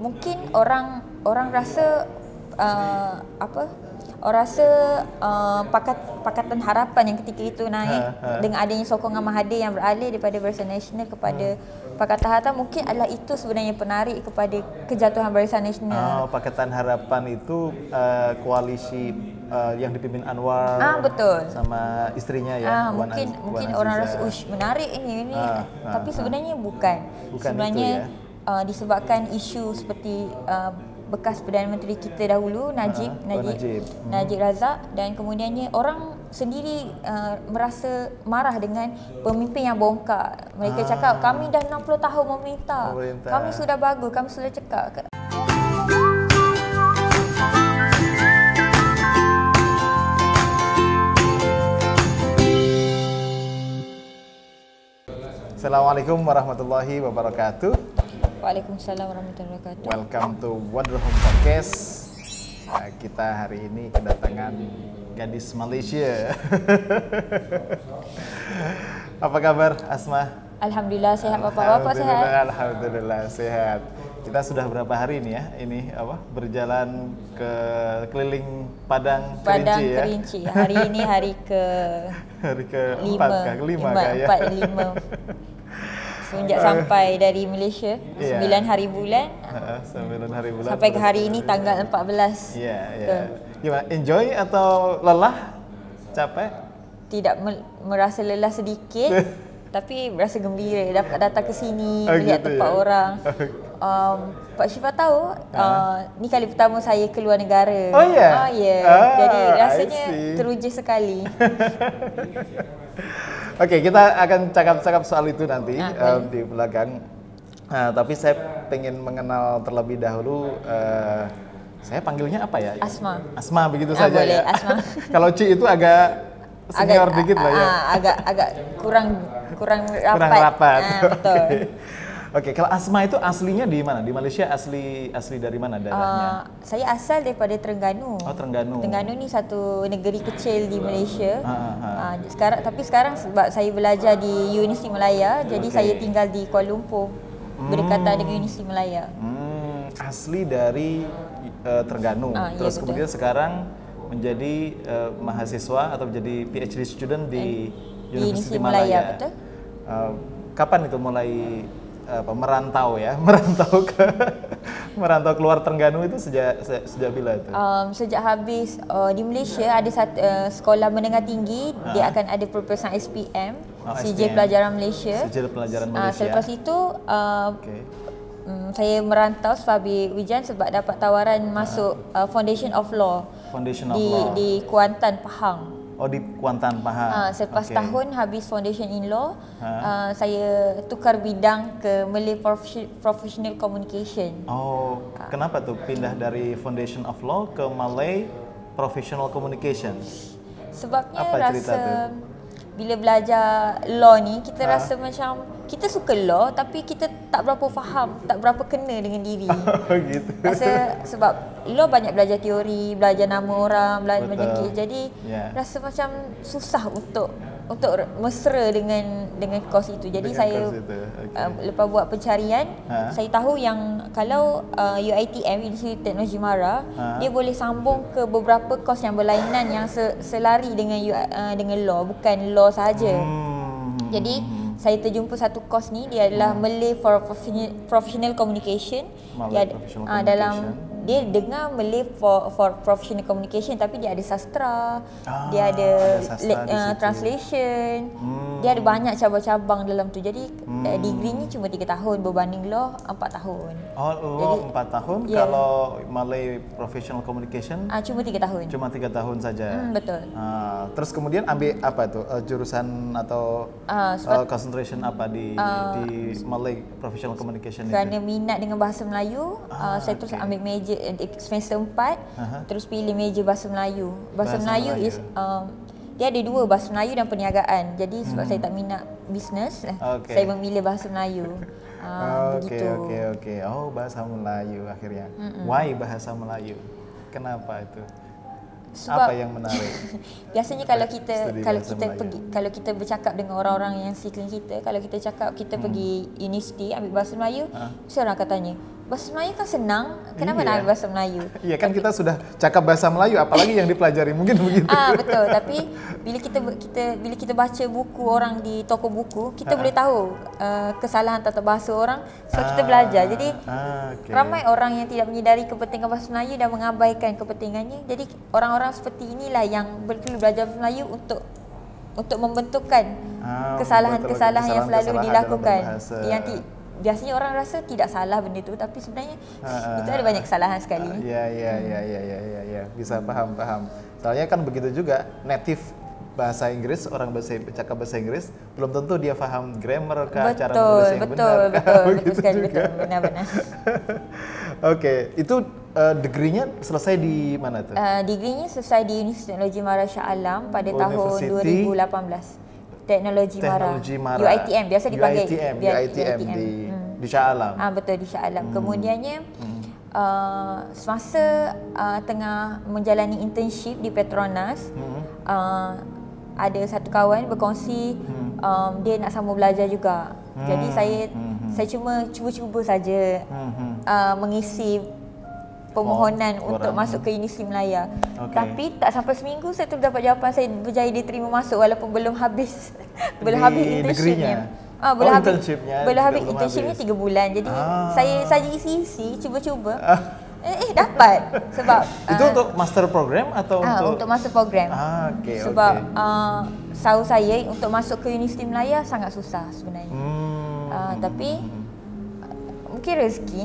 mungkin orang rasa orang rasa Pakatan Harapan yang ketika itu naik dengan adanya sokongan Mahathir yang beralih daripada Barisan Nasional kepada Pakatan Harapan, mungkin adalah itu sebenarnya penarik kepada kejatuhan Barisan Nasional. Pakatan Harapan itu koalisi yang dipimpin Anwar betul. sama istrinya ya. Mungkin orang rasa menarik ini tapi sebenarnya bukan sebenarnya itu, ya? Disebabkan isu seperti bekas Perdana Menteri kita dahulu Najib Razak, dan kemudiannya orang sendiri merasa marah dengan pemimpin yang bongkar. Mereka cakap kami dah 60 tahun memerintah. Kami sudah bagus, kami sudah cekak. Assalamualaikum warahmatullahi wabarakatuh. Waalaikumsalam warahmatullahi wabarakatuh. Welcome to Wonder Home Podcast. Kita hari ini kedatangan gadis Malaysia. Apa kabar Asma? Alhamdulillah sehat Bapak sehat. Alhamdulillah sehat. Kita sudah berapa hari ini ya? Ini berjalan ke keliling Padang Kerinci ya. Hari ini hari ke kelima ya. 4-5. Semenjak sampai dari Malaysia 9 hari bulan. 9 hari bulan. Sampai ke hari ini tanggal 14. Iya. Gimana? Enjoy atau lelah? Capek? Tidak merasa lelah sedikit. Tapi berasa gembira dapat datang ke sini, melihat tempat orang. Pak Syifa tahu, ni kali pertama saya keluar negara. Oh ya? Jadi rasanya teruja sekali. Oke, kita akan cakap-cakap soal itu nanti di belakang. Tapi saya pengen mengenal terlebih dahulu. Saya panggilnya apa ya? Asma. Asma begitu saja boleh, ya. Asma. Kalau Ci itu agak senior dikit lah ya. Agak kurang rapat. Betul. Oke, kalau Asma itu aslinya di mana? Di Malaysia asli dari mana daerahnya? Saya asal daripada Terengganu. Oh, Terengganu. Terengganu ni satu negeri kecil di Malaysia. Sekarang sebab saya belajar di Universiti Malaya, jadi saya tinggal di Kuala Lumpur, berdekatan dengan Universiti Malaya. Asli dari Terengganu. Terus kemudian sekarang menjadi mahasiswa atau menjadi PhD student di Universiti Malaya. Betul. Kapan itu mulai merantau ya, merantau keluar Terengganu itu sejak bila itu? Sejak habis di Malaysia ada sekolah menengah tinggi, dia akan ada peperiksaan SPM, Sijil Pelajaran Malaysia. Sijil Pelajaran Malaysia. Selepas itu saya merantau sebagai ujian sebab dapat tawaran masuk Foundation of Law di Kuantan, Pahang. Oh, di Kuantan, Pahang. Selepas tahun habis Foundation in Law, saya tukar bidang ke Malay Professional Communication. Oh, kenapa tuh pindah dari Foundation of Law ke Malay Professional Communication? Sebabnya apa cerita rasa tuh? Bila belajar law ni, kita rasa macam kita suka law tapi kita tak berapa faham, tak berapa kena dengan diri. Gitu. Rasa sebab law banyak belajar teori, belajar nama orang, belajar kes. Jadi rasa macam susah untuk mesra dengan kos itu. Jadi saya lepas buat pencarian, saya tahu yang kalau UiTM, Institut Teknologi Mara, dia boleh sambung ke beberapa kos yang berlainan yang selari dengan law, bukan law sahaja. Jadi saya terjumpa satu kos ni, dia adalah Malay for Professional Communication. Dia dengar Malay for Professional Communication, tapi dia ada sastra, dia ada translation, dia ada banyak cabang-cabang dalam tu. Jadi degree ni cuma 3 tahun berbanding law 4 tahun. Oh, law 4 tahun, kalau Malay Professional Communication cuma 3 tahun. Cuma 3 tahun saja. Betul. Terus kemudian ambil apa tuh jurusan atau concentration apa di Malay Professional Communication kerana itu? minat dengan bahasa Melayu, saya terus ambil major semester 4, terus pilih major bahasa Melayu. Bahasa Melayu is dia ada 2, bahasa Melayu dan perniagaan. Jadi sebab saya tak minat bisnes, saya memilih bahasa Melayu. Oke. Oh, bahasa Melayu akhirnya. Why bahasa Melayu? Kenapa itu? Sebab apa yang menarik? Biasanya kalau kita bercakap dengan orang-orang yang sekeliling kita, kalau kita cakap kita pergi universiti ambil bahasa Melayu, mesti orang akan tanya, Bahasa Melayu kan senang, kenapa nak ambil bahasa Melayu? Iya kan kita sudah cakap bahasa Melayu, apalagi yang dipelajari, mungkin begitu. Betul, tapi bila kita baca buku orang di toko buku, kita boleh tahu kesalahan tata bahasa orang, sebab kita belajar. Jadi ramai orang yang tidak menyedari kepentingan bahasa Melayu dan mengabaikan kepentingannya. Jadi orang-orang seperti inilah yang perlu belajar bahasa Melayu untuk membentukkan kesalahan-kesalahan yang selalu dilakukan. Biasanya orang rasa tidak salah benda itu, tapi sebenarnya itu ada banyak kesalahan sekali. Ya, bisa paham. Soalnya kan begitu juga native bahasa Inggris, orang cakap bahasa Inggris belum tentu dia paham grammar cara menulis yang benar. Betul sekali, benar. Oke, itu degree-nya selesai di mana tuh? Degree-nya selesai di Universiti Teknologi Mara Shah Alam pada tahun 2018. Teknologi Mara. UiTM biasa dipanggil UiTM di Shah Alam. Betul, di Shah Alam. Kemudiannya semasa tengah menjalani internship di Petronas, ada satu kawan berkongsi dia nak sambung belajar juga. Jadi saya cuma cuba-cuba saja mengisi permohonan untuk masuk ke Universiti Malaya. Tapi tak sampai seminggu saya tu dapat jawapan saya berjaya diterima masuk walaupun belum habis internshipnya. Belum habis internshipnya 3 bulan. Jadi saya saja isi-isi, cuba-cuba. Dapat. Sebab itu untuk master program atau untuk master program. Sebab tahu saya untuk masuk ke Universiti Malaya sangat susah sebenarnya. Tapi mungkin rezeki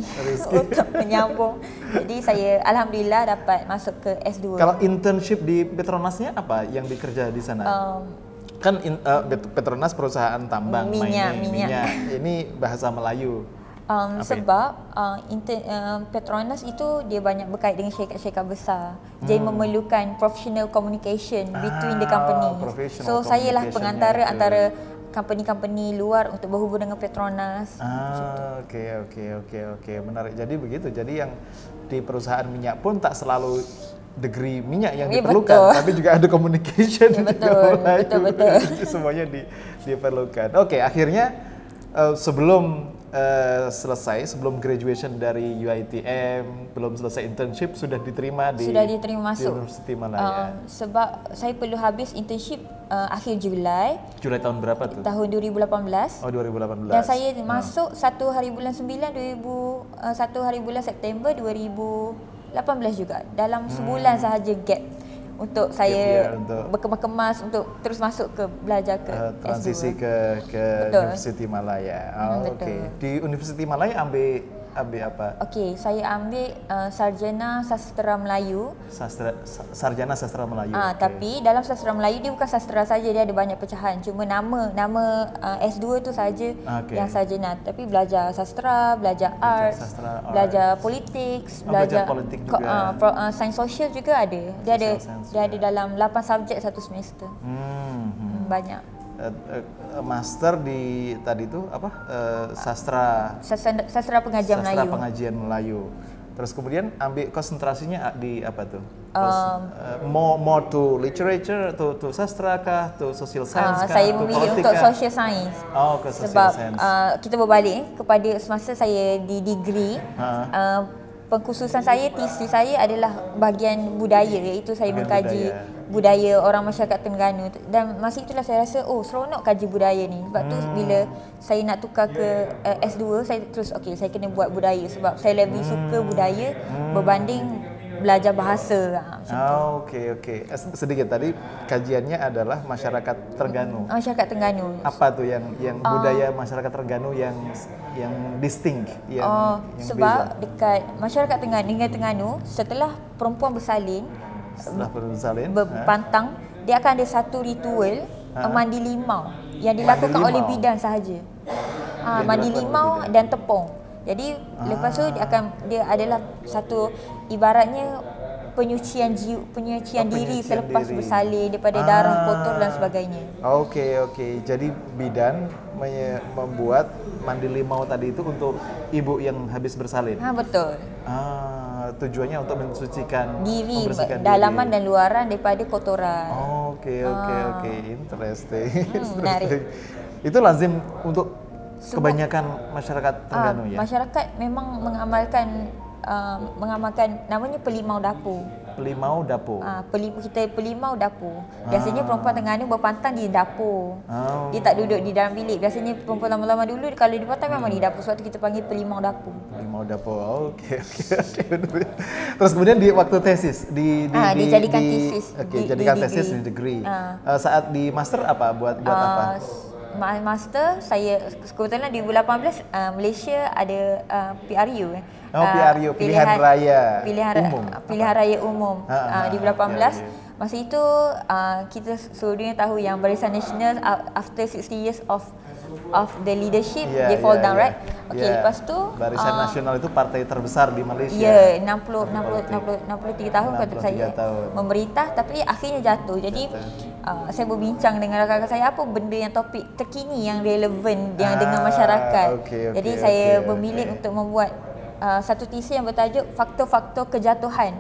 untuk menyambung. Jadi saya alhamdulillah dapat masuk ke S2. Kalau internship di Petronasnya apa yang dikerja di sana? Kan Petronas perusahaan tambang minyak. Ini bahasa Melayu. Sebab Petronas itu dia banyak berkait dengan syarikat-syarikat besar. Jadi memerlukan professional communication between the company. So saya lah pengantara antara company-company luar untuk berhubung dengan Petronas. Oke. Menarik. Jadi begitu. Jadi yang di perusahaan minyak pun tak selalu degree minyak yang diperlukan, tapi juga ada communication. Betul. Semuanya diperlukan. Oke, akhirnya sebelum sebelum graduation dari UiTM, belum selesai internship, sudah diterima masuk di Universiti Malaya. Sebab saya perlu habis internship akhir Julai. Julai tahun berapa tuh? Tahun 2018. 2018. Dan saya masuk 1 hari bulan 9 1 hari bulan September 2018 juga. Dalam sebulan sahaja gap untuk saya berkemas-kemas untuk terus masuk ke belajar ke transisi S2. ke Universiti Malaya. Oke. Di Universiti Malaya ambil apa? Okey, saya ambil Sarjana Sastra Melayu. Sarjana Sastra Melayu. Tapi dalam Sastra Melayu dia bukan sastra saja, dia ada banyak pecahan. Cuma nama S2 tu saja yang sarjana. Tapi belajar sastra, belajar art, belajar politik, belajar politik juga. Sains sosial juga ada. Dia ada dalam 8 subjek satu semester. Banyak. Master di tadi itu apa? Sastra pengajian Melayu. Sastra pengajian Melayu. Terus kemudian ambil konsentrasinya di apa tuh? More to literature, to sastra kah, to social science kah? Saya memilih untuk social science. Ke social sebab science. Kita berbalik kepada semasa saya di degree. Pengkhususan saya, tesis saya adalah bahagian budaya, iaitu saya mengkaji budaya orang masyarakat Terengganu. Dan masa itulah saya rasa, seronok kaji budaya ni. Sebab tu bila saya nak tukar ke S2, saya terus saya kena buat budaya. Sebab saya lebih suka budaya berbanding belajar bahasa. Oke. Sedikit tadi kajiannya adalah masyarakat Terengganu. Masyarakat Terengganu. Apa tuh yang budaya masyarakat Terengganu yang distinct, yang sebab beza? Dekat masyarakat Terengganu, setelah perempuan bersalin, berpantang, dia akan ada satu ritual mandi limau yang dilakukan oleh bidan sahaja. Mandi limau dan tepung. Jadi lepas tu dia adalah satu ibaratnya penyucian diri selepas bersalin daripada darah kotor dan sebagainya. Oke. Jadi bidan membuat mandi limau tadi itu untuk ibu yang habis bersalin. Betul. Tujuannya untuk mensucikan diri, dalaman dan luaran daripada kotoran. Oke. Interesting. Menarik. Itu lazim untuk kebanyakan masyarakat Terengganu ya. Masyarakat memang mengamalkan namanya pelimau dapur. Pelimau dapur. Kita pelimau dapur. Biasanya perempuan Terengganu berpantang di dapur. Dia tak duduk di dalam bilik. Biasanya perempuan lama-lama dulu kalau di pantai memang di dapur. Sebab tu kita panggil pelimau dapur. Pelimau dapur. Okey. Terus kemudian di waktu tesis dijadikan tesis. Jadikan tesis di degree. Saat di master apa buat apa? Master saya kebetulan 2018 Malaysia ada PRU PRU pilihan raya umum di 2018. Masa itu kita seluruh dunia tahu yang Barisan Nasional after 60 years of the leadership they fall down, right? Lepas tu Barisan Nasional itu partai terbesar di Malaysia. 63 tahun kata saya memerintah, tapi akhirnya jatuh. Jadi saya berbincang dengan rakan-rakan saya apa benda yang topik terkini yang relevan yang dengan masyarakat. Jadi saya memilih untuk membuat satu tesis yang bertajuk faktor-faktor kejatuhan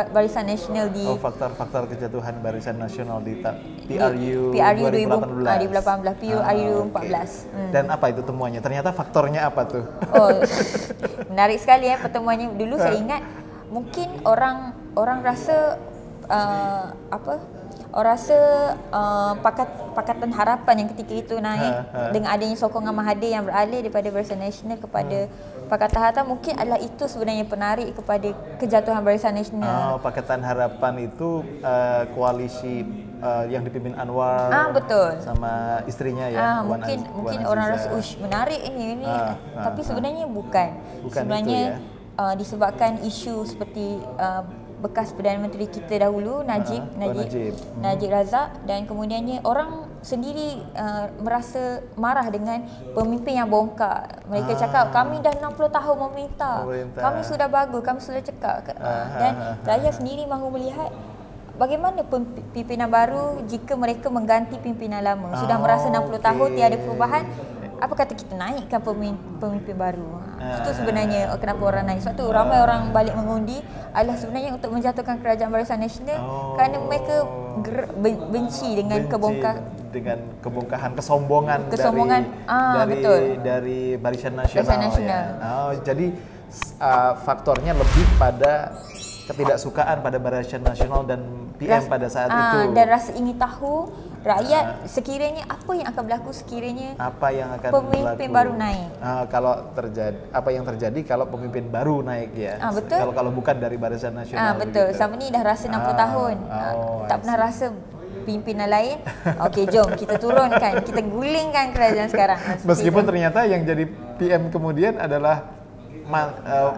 Barisan Nasional di faktor-faktor kejatuhan Barisan Nasional di PRU 2018 PRU 14. Dan apa itu temuannya? Ternyata faktornya apa tuh? Menarik sekali ya pertemuannya. Dulu saya ingat mungkin orang rasa Pakatan Harapan yang ketika itu naik dengan adanya sokongan Mahathir yang beralih daripada Barisan Nasional kepada Pakatan Harapan, mungkin adalah itu sebenarnya penarik kepada kejatuhan Barisan Nasional. Pakatan Harapan itu koalisi yang dipimpin Anwar betul. sama istrinya ya. Mungkin orang rasa menarik ini tapi sebenarnya bukan sebenarnya disebabkan isu seperti bekas Perdana Menteri kita dahulu Najib Razak, dan kemudiannya orang sendiri merasa marah dengan pemimpin yang bongkak. Mereka cakap kami dah 60 tahun memerintah. Kami sudah bagus, kami sudah cekak. Dan rakyat sendiri mahu melihat bagaimana pimpinan baru jika mereka mengganti pimpinan lama. Sudah merasa 60 tahun tiada perubahan. Apa kata kita naikkan pemimpin baru? Itu sebenarnya kenapa orang naik. Sebab tu ramai orang balik mengundi adalah sebenarnya untuk menjatuhkan kerajaan Barisan Nasional kerana mereka benci dengan kebongkahan, kesombongan dari Barisan Nasional. Ya. Jadi faktornya lebih pada ketidaksukaan pada Barisan Nasional dan PM pada saat itu. Dan rasa ingin tahu rakyat sekiranya apa yang akan berlaku sekiranya pemimpin baru naik. Apa yang terjadi kalau pemimpin baru naik ya. Betul. Kalau bukan dari Barisan Nasional. Betul. Sama ni dah rasa 60 tahun. Tak pernah rasa pimpinan lain. Okey, jom kita turunkan, kita gulingkan kerajaan sekarang. Meskipun ternyata yang jadi PM kemudian adalah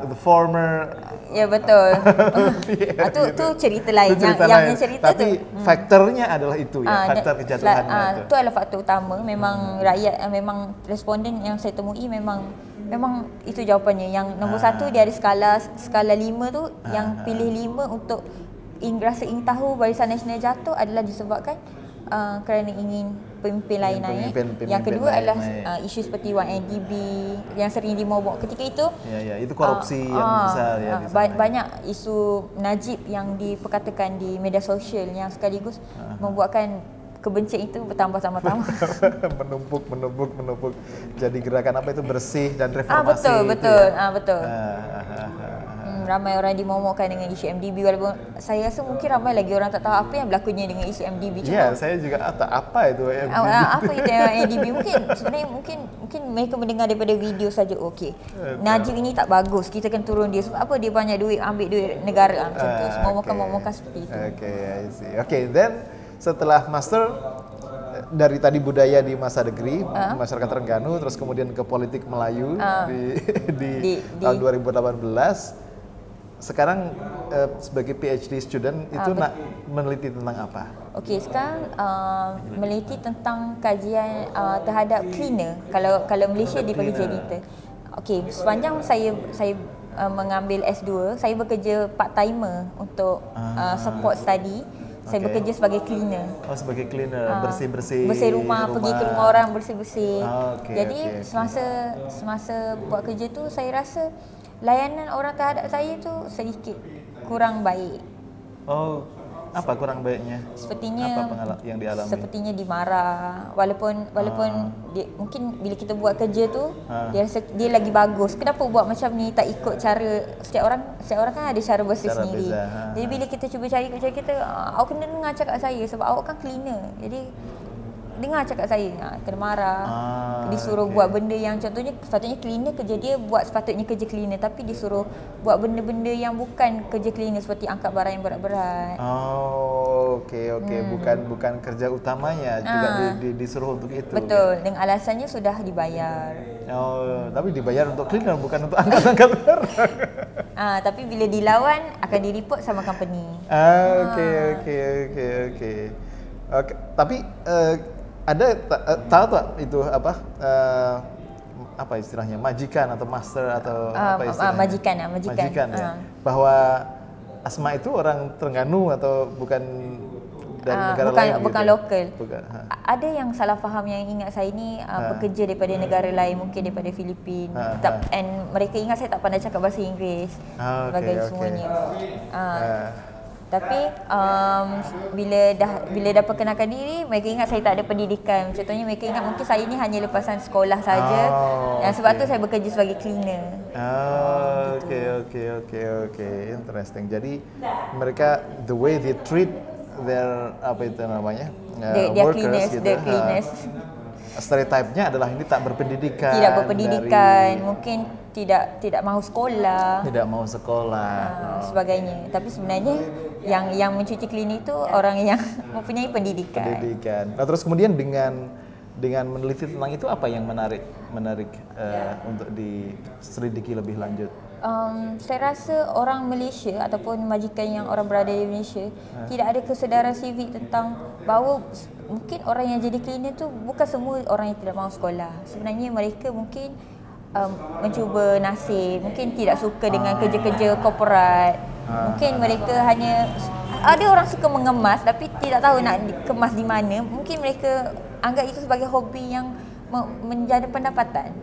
the former. Ya betul. Tu cerita lain. Yang cerita tapi faktornya adalah itu ya, faktor kejatuhannya itu adalah faktor utama. Memang rakyat, memang responden yang saya temui memang itu jawapannya. Yang nombor satu dia ada skala 5 tu, yang pilih 5 untuk rasa ingin tahu Barisan Nasional jatuh adalah disebabkan kerana ingin pemimpin lain naik. Yang kedua adalah isu seperti 1MDB yang sering dimobok ketika itu. Itu korupsi yang besar ya. Banyak isu Najib yang diperkatakan di media sosial yang sekaligus membuatkan kebencian itu bertambah-tambah. menumpuk. Jadi gerakan apa itu bersih dan reformasi. Betul. Ramai orang dimomokkan dengan isu MDB, walaupun saya rasa mungkin ramai lagi orang tak tahu apa yang berlakunya dengan isu MDB. Ya, saya juga tak apa itu MDB. Apa itu MDB? Sebenarnya mungkin mereka mendengar daripada video saja. Najib ini tak bagus, kita kena turun dia. Sebab apa dia banyak duit, ambil duit negara macam tu. Momokan seperti itu. I see. Then setelah master dari tadi budaya di masa degree masyarakat Terengganu, terus kemudian ke politik Melayu di tahun 2018. Sekarang sebagai PhD student itu nak meneliti tentang apa? Sekarang meneliti tentang kajian terhadap cleaner. Kalau Malaysia dibagi jadi sepanjang saya mengambil S2, saya bekerja part-timer untuk support study. Saya bekerja sebagai cleaner. Sebagai cleaner, bersih-bersih. Bersih rumah, pergi ke rumah orang bersih-bersih. Jadi semasa buat kerja tu saya rasa layanan orang terhadap saya tu sedikit kurang baik. Apa kurang baiknya? Sepertinya apa yang dialami? Sepertinya dimarah. Walaupun dia, mungkin bila kita buat kerja tu dia rasa dia lagi bagus. Kenapa buat macam ni, tak ikut cara setiap orang kan ada cara bersih sendiri. Jadi bila kita cuba cari cara kita, awak kena dengar cakap saya sebab awak kan cleaner. Jadi dengar cakap saya, kena marah. Disuruh buat benda yang contohnya sepatutnya cleaner kerja dia buat sepatutnya kerja cleaner, tapi disuruh buat benda-benda yang bukan kerja cleaner seperti angkat barang yang berat-berat. Bukan kerja utamanya juga disuruh untuk itu. Betul, dengan alasannya sudah dibayar. Tapi dibayar untuk cleaner bukan untuk angkat-angkat barang. Tapi bila dilawan akan direport sama company. Okey. Tapi ada tahu tak itu apa istilahnya, majikan atau master atau apa istilahnya? Majikan ya. Bahwa Asma itu orang Terengganu atau bukan dari negara lain? Bukan lokal. Ada yang salah faham yang ingat saya ni pekerja daripada negara lain, mungkin daripada Filipina. And mereka ingat saya tak pandai cakap bahasa Inggeris sebagai semuanya. Tapi bila dah perkenalkan diri, mereka ingat saya tak ada pendidikan. Contohnya mereka ingat mungkin saya ni hanya lepasan sekolah saja. Dan sebab tu saya bekerja sebagai cleaner. Okay. Interesting. Jadi mereka, the way they treat their workers gitu. Stereotipnya adalah ini tak berpendidikan. Tidak berpendidikan, mungkin tidak mahu sekolah. Sebagainya. Tapi sebenarnya yang mencuci cleaner itu orang yang mempunyai pendidikan. Nah, terus kemudian dengan meneliti tentang itu, apa yang menarik untuk diselidiki lebih lanjut? Saya rasa orang Malaysia ataupun majikan yang orang berada di Malaysia tidak ada kesedaran sivik tentang bahawa mungkin orang yang jadi cleaner tu bukan semua orang yang tidak mahu sekolah. Sebenarnya mereka mungkin mencuba nasib, mungkin tidak suka dengan kerja-kerja korporat. Mungkin mereka hanya, ada orang suka mengemas tapi tidak tahu nak kemas di mana. Mungkin mereka anggap itu sebagai hobi yang menjadi pendapatan.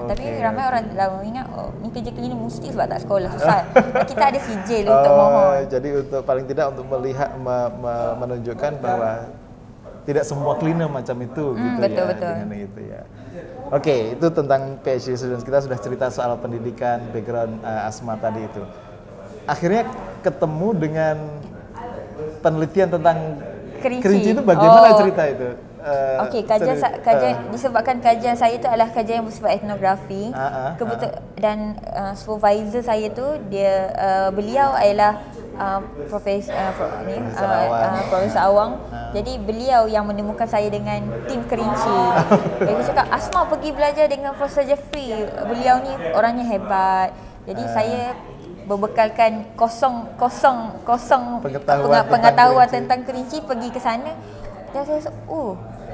Tapi ramai orang ingat ni kerja cleaner mesti sebab tak sekolah, susah. Kita ada sijil untuk mohon. Jadi untuk paling tidak untuk melihat menunjukkan bahwa tidak semua cleaner macam itu gitu. Betul. Dengan itu ya. Oke, itu tentang PhD students. Kita sudah cerita soal pendidikan, background Asma tadi itu. Akhirnya ketemu dengan penelitian tentang kerinci itu, bagaimana cerita itu? Kajian disebabkan kajian saya itu adalah kajian yang bersifat etnografi. Dan supervisor saya tu beliau adalah Profesor Awang. Jadi beliau yang menemukan saya dengan tim kerinci. Dia cakap, Asma pergi belajar dengan Profesor Jeffrey. Beliau ni orangnya hebat. Jadi saya berbekalkan kosong pengetahuan tentang kerinci, pergi ke sana. Dan saya rasa,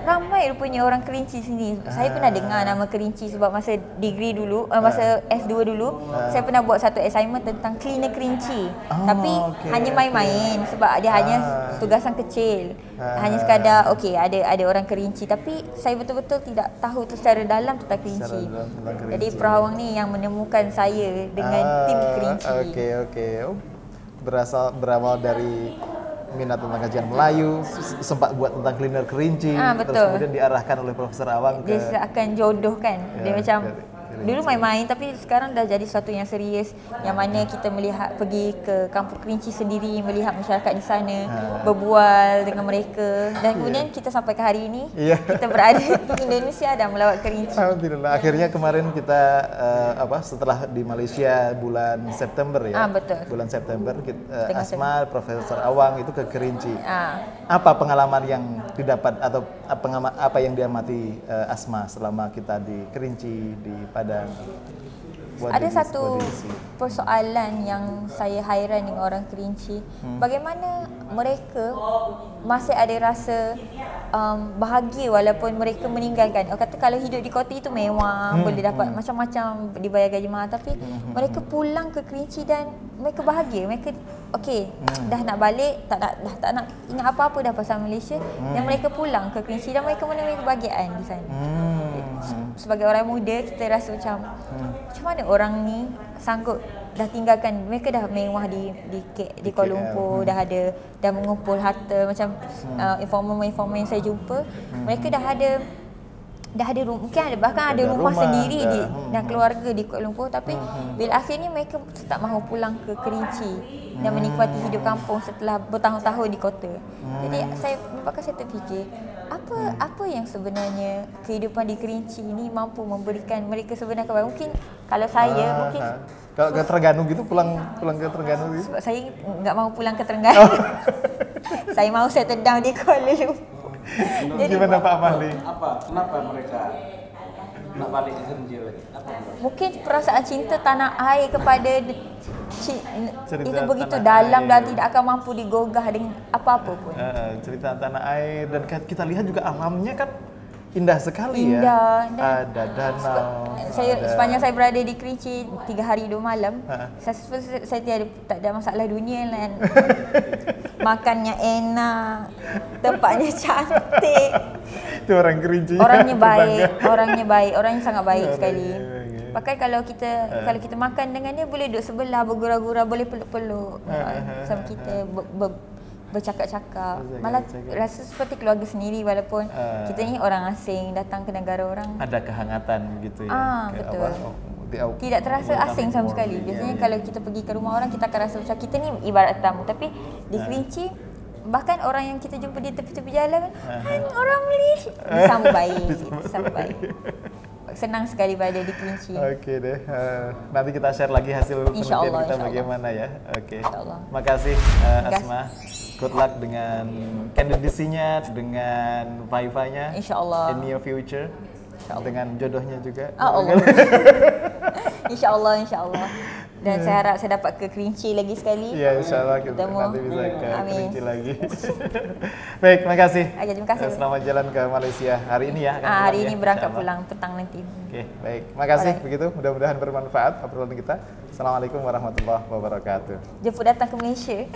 ramai rupanya orang Kerinci sini. Saya pernah dengar nama Kerinci sebab masa degree dulu, masa S2 dulu, saya pernah buat satu assignment tentang cleaner Kerinci. Tapi hanya main-main sebab dia hanya tugasan kecil. Hanya sekadar ada orang Kerinci, tapi saya betul-betul tidak tahu tu secara dalam tentang Kerinci. Jadi Prof Awang ni yang menemukan saya dengan tim Kerinci. Berawal dari minat tentang kajian Melayu, sempat buat tentang cleaner Kerinci, terus kemudian diarahkan oleh Profesor Awang dia akan jodohkan. Dia macam dulu main-main tapi sekarang dah jadi sesuatu yang serius, yang mana kita melihat pergi ke kampung Kerinci sendiri, melihat masyarakat di sana, berbual dengan mereka, dan kemudian kita sampai ke hari ini kita berada di Indonesia dan melawat Kerinci. Alhamdulillah. Akhirnya kemarin kita setelah di Malaysia bulan September ya. Betul. Bulan September Asma, Profesor Awang itu ke Kerinci. Apa pengalaman yang didapat atau apa yang diamati Asma selama kita di Kerinci, di Padang? Ada satu persoalan yang saya hairan dengan orang Kerinci. Bagaimana mereka masih ada rasa bahagia walaupun mereka meninggalkan. Orang kata kalau hidup di kota itu mewah, boleh dapat macam-macam, dibayar gaji mahal, tapi mereka pulang ke Kerinci dan mereka bahagia. Mereka dah nak balik, tak nak ingat apa-apa dah pasal Malaysia, dan mereka pulang ke Kerinci dan mereka menemui kebahagiaan di sana. Sebagai orang muda, kita rasa macam mana orang ni sanggup dah tinggalkan, mereka dah mewah di Kuala Lumpur, dah mengumpul harta macam informan-informan yang saya jumpa, mereka dah ada mungkin bahkan ada rumah sendiri dan keluarga di Kuala Lumpur, tapi bila akhirnya mereka tak mahu pulang ke Kerinci dan menikmati hidup kampung setelah bertahun-tahun di kota. Jadi saya terfikir apa yang sebenarnya kehidupan di Kerinci ini mampu memberikan mereka sebenarnya kebaikan. Mungkin kalau saya kalau ke Terengganu gitu pulang ke Terengganu gitu. Sebab saya enggak mahu pulang ke Terengganu. Saya mahu settle down di Kuala Lumpur. Jadi gimana Pak Mahdi? Kenapa mereka nak balik ke Kerinci lagi? Mungkin perasaan cinta tanah air kepada itu begitu dalam dan tidak akan mampu digogah dengan apa-apa pun. Cerita tanah air, dan kita lihat juga alamnya kan indah sekali ya. Ada danau. Sepanjang saya berada di Kerinci 3 hari 2 malam, saya tak ada masalah dunia lah. Makannya enak, tempatnya cantik. Itu orang Kerinci. Orangnya baik, orangnya sangat baik sekali. Bahkan kalau kita makan dengan dia, boleh duduk sebelah, bergurau-gurau, boleh peluk-peluk sama kita, bercakap-cakap. Malah rasa seperti keluarga sendiri, walaupun kita ni orang asing datang ke negara orang. Ada kehangatan gitu ya. Betul. Tidak terasa asing sama sekali. Biasanya kalau kita pergi ke rumah orang, kita akan rasa macam kita ni ibarat tamu. Tapi di Kerinci, bahkan orang yang kita jumpa di tepi-tepi jalan, orang Malaysia, disambut baik. Senang sekali berada di Kerinci. Oke deh, nanti kita share lagi hasil penelitian kita bagaimana ya. Oke. Makasih Asma. Good luck dengan kandidasinya, dengan Viva-nya. Insyaallah. In near future. Dengan jodohnya juga. Allah. Insyaallah. Dan saya harap saya dapat ke Kerinci lagi sekali. Ya, insyaAllah kita nanti bisa ke Kerinci lagi. Baik, terima kasih. Terima kasih. Selamat jalan ke Malaysia hari ini ya. Hari ini berangkat pulang petang nanti. Oke, baik. Makasih begitu. Mudah-mudahan bermanfaat obrolan kita. Assalamualaikum warahmatullahi wabarakatuh. Jemput datang ke Malaysia.